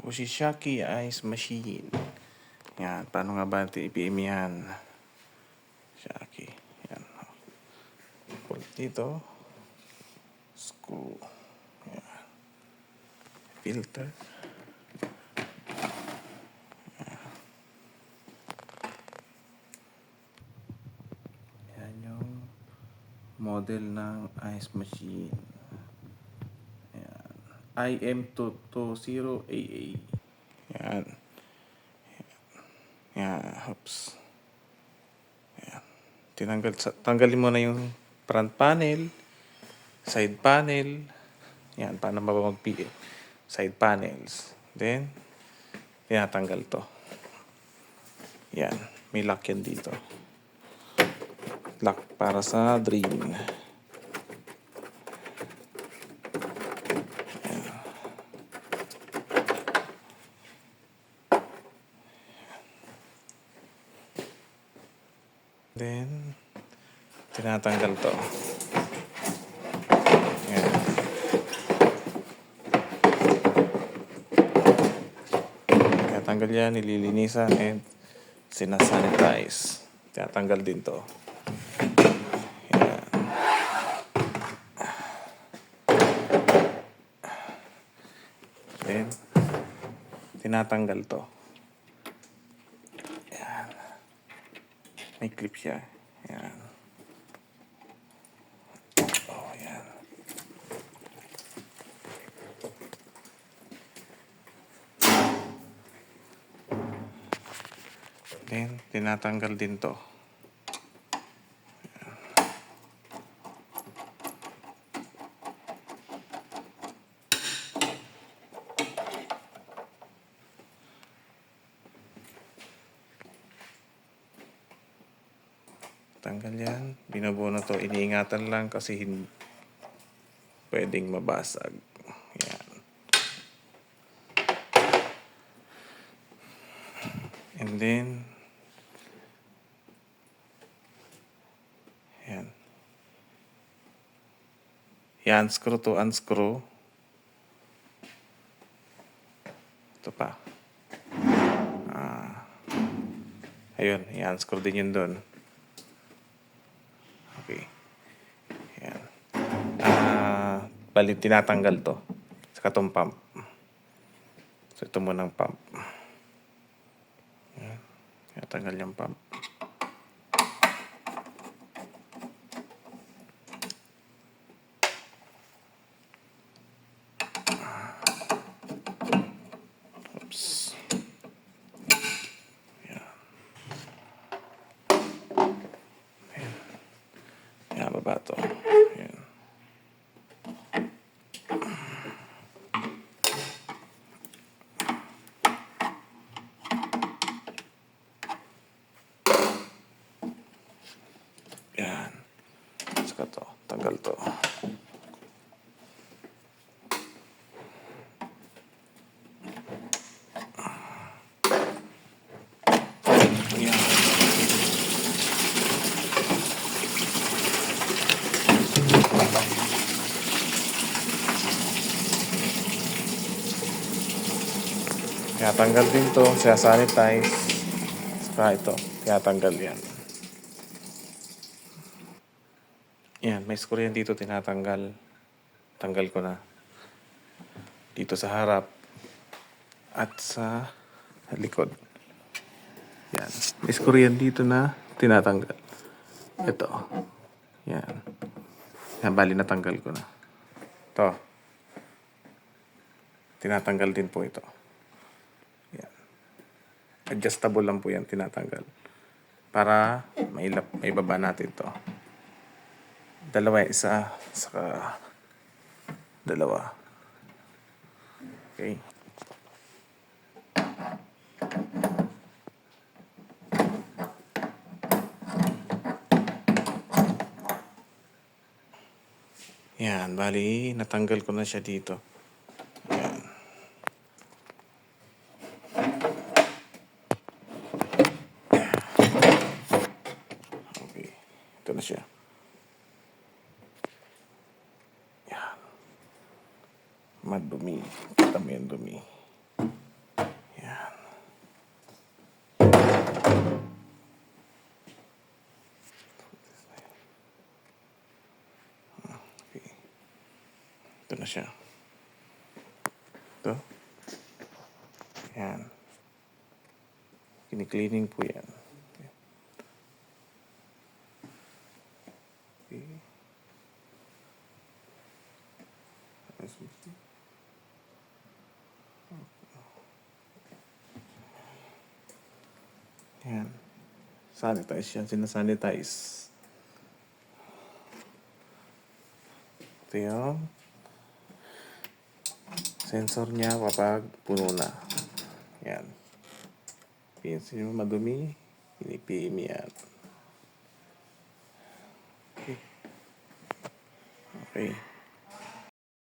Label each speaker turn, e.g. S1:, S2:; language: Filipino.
S1: Ushishaki Ice Machine. Yan. Paano nga ba natin i-PM yan? Shaki. Yan. Pull dito. Screw. Yan. Filter. Yan yung model ng ice machine. Yan. IM220AA. Yan. Yan. Oops. Yan. Tanggalin mo na yung front panel, side panel. Yan. Paano ba mag-PM? Side panels. Then, tinatanggal to. Yan. May lock yan dito. Lock para sa drain. Then, tinatanggal to. Yan. Tinatanggal yan, nililinisan, and sinasanitize. Tinatanggal din to. Yan. Then, tinatanggal to. May clip siya. Yan. Oh, yan. Then, tinatanggal din to. Yan. Tanggal yan. Binabuno to. Iniingatan lang kasi pwedeng mabasag. Yan. And then, yan. I-unscrew to unscrew. Ito pa. Ayun. I-unscrew din yun doon. Okay. Yan. Bali, tinatanggal to. Saka itong pump. So, ito muna ang pump. Yan. Tinatanggal yung pump. Oops. Yan. Ayan. Yan, baba to. Yan. Yan. Saka to. Tanggal to. Yan. Kaya tanggal din to. Siya sanitize. Saka ito. Kaya tanggal yan. Yan, may screw yan dito, tinatanggal. Tanggal ko na. Dito sa harap. At sa likod. Yan. May screw yan dito na tinatanggal. Ito. Yan. Yan, bali natanggal ko na. Ito. Tinatanggal din po ito. Yan. Adjustable lang po yan, tinatanggal. Para may baba natin to. Dalawa, isa, saka dalawa. Okay. Yan, bali, natanggal ko na siya dito. Yan. Okay, ito na siya. Madumi. Kita mo yung dumi. na siya. Ito. Yan. Kini-cleaning po yan. Okay. Yan. Sanitize yan. Sinasanitize. Ito yung sensor niya kapag puno na. Yan. Pinsin mo madumi, pinipim yan. Okay. Okay.